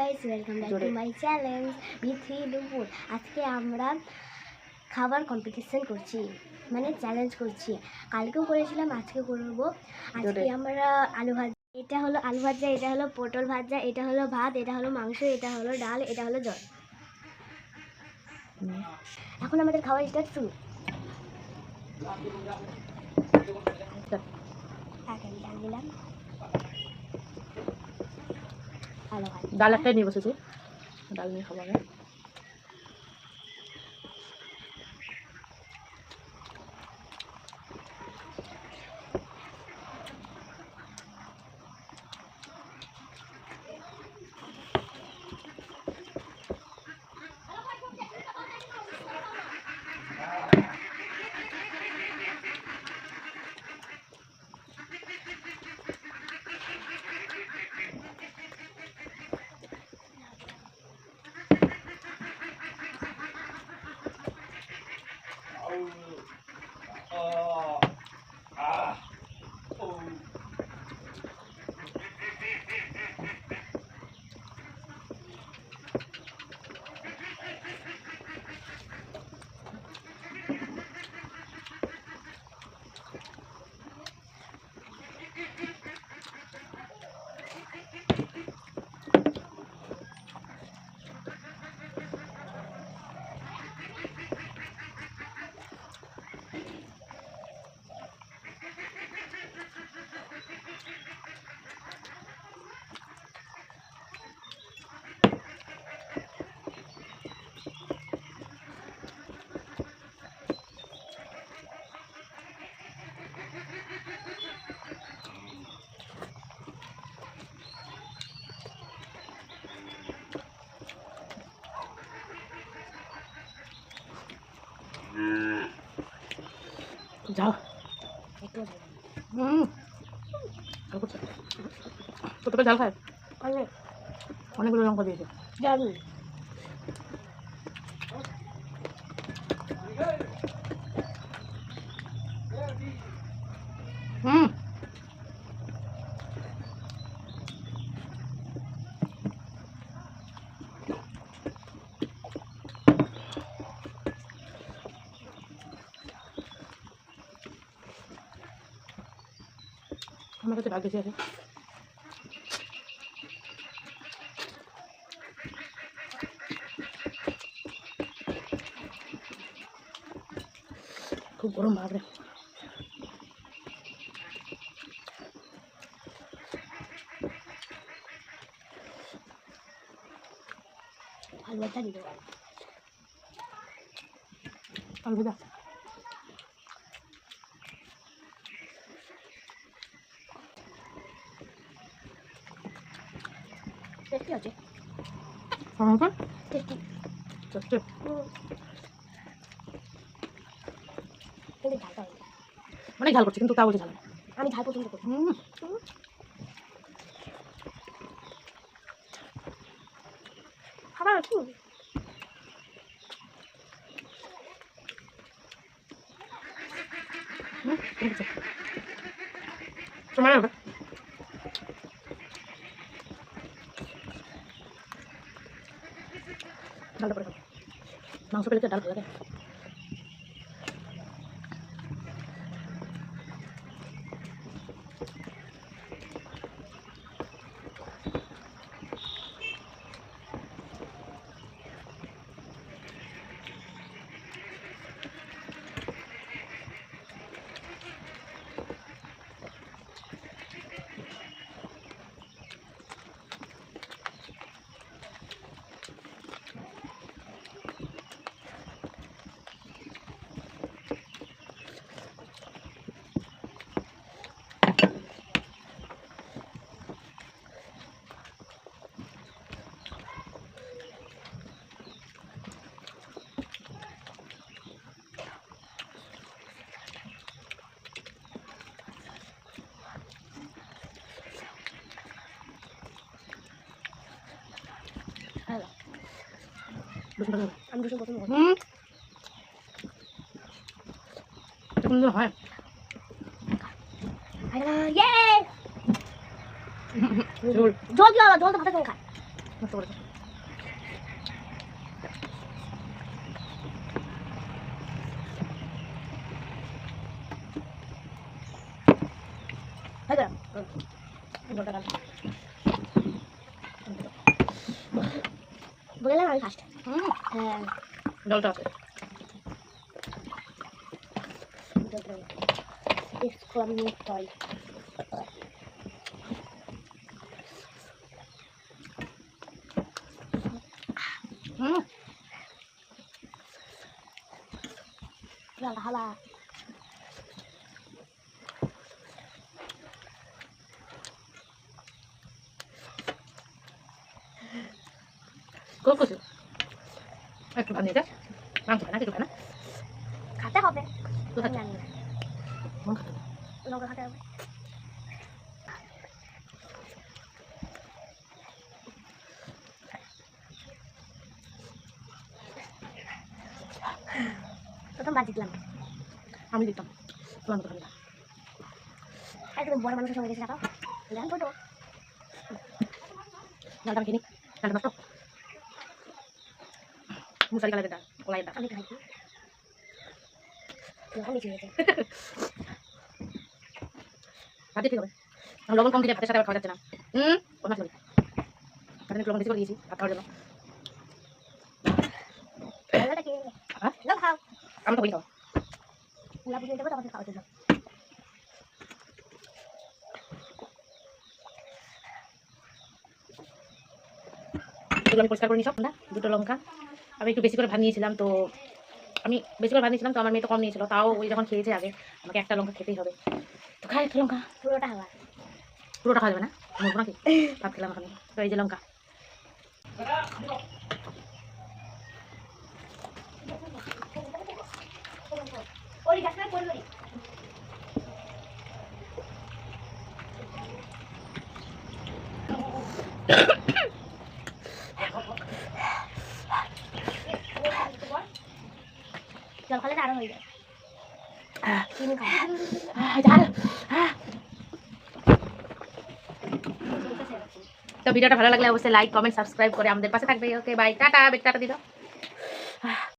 Guys, welcome back to my channel Bithi দুপুর। আজকে আমরা খাবার কম্পিটিশন করছি, মানে চ্যালেঞ্জ করছি। কালকেও করেছিলাম, আজকে করব। আজকে আমরা আলু ভাজা, এটা হলো আলু ভাজা, এটা হলো পটল ভাজা, এটা হলো ভাত, এটা হলো মাংস, এটা হলো ডাল, এটা হলো জল। এখন আমাদের খাওয়া স্টার্ট শুরু। ডাল দিলাম, ডাল একটাই নিয়ে বসেছি, ডাল নিয়ে খাবো আগে। যাও কতটা ঝাল খায়, অনেকগুলো লঙ্কা দিয়েছে। আমার কাছে ডাল বেশি আছে। খুব গরম ভাবরে। আলু ভাজা দিয়ে দেবো, আলু ভাজা টেস্টি আছে, টেস্টি কিন্তু ঝালটা হয়। অনেক ঝাল করছে, কিন্তু তা বলছে ঝাল। আমি ঝাল পছন্দ করি। খাবার আছে সময় হবে। ডালটা করে খাবো, মাংস পেলে ডাল ভালো লাগে। আমি রসুন পছন্দ করি। হয় জল দিও, জল তো ভাতের সঙ্গে খায়। নষ্ট করেছে। হয়ে গেল জলটা ঢাল। বললাম আমি ফার্স্ট। হুম, হ্যাঁ জলটা আছে। এক্সক্লামেটরি হুম, হালা খুব খুশি। একটু ভাত নিয়ে যা। মাংস খায় না, কিছু খায় না। খাতে হবে। তুই আমি খাচ্ছিস? জানি না মন খাতে হবে। লঙ্কা খাতে হবে। প্রথম বাদ দিলাম। আমি দিতাম তোমার মতো খাবি না। একদম বড় মানুষের সঙ্গে গেছে টাকা জান ফটো ডালটা আমি খেয়ে নিই। ডালটা নষ্ট। মুসারি কালারের ডাল, কলাইয়ের ডাল। আমি খাই লঙ্কা মিশিয়ে গেছে ভাত দিয়ে ঠিক হবে। আমি লবণ কম দিলে ভাতের সাথে আবার খাওয়া যাচ্ছে না। কমা চলে। ভাতে একটু লবণ বেশি করে দিয়েছি ভাত খাওয়ার জন্য। লঙ্কাটা খেয়ে নিলে হ্যাঁ, লঙ্কা খাও আমি তো বলি খাওয়া। পুলা বুঝিয়ে দেবো তখন খাওয়ার জন্য এগুলো আমি পরিষ্কার করে নিই সব না। দুটো লঙ্কা আমি একটু বেশি করে ভাত নিয়েছিলাম, তো আমি বেশি করে ভাত নিয়েছিলাম, তো আমার মেয়ে তো কম নিয়েছিল। তাও ওই যখন খেয়েছে আগে, আমাকে একটা লঙ্কা খেতেই হবে। তো খাই একটা লঙ্কা। পুরোটা খাওয়া পুরোটা খাওয়া যাবে না, মরবো নাকি? ভাত খেলাম এখন। তো এই যে লঙ্কা। ওই গাছটা করবি জল খালে আরো হয়ে যায় চিনি খাই তো ভিডিওটা ভালো লাগলে অবশ্যই লাইক কমেন্ট সাবস্ক্রাইব করে আমাদের পাশে থাকবে। Okay bye, tata. বেশ টাটা দিও।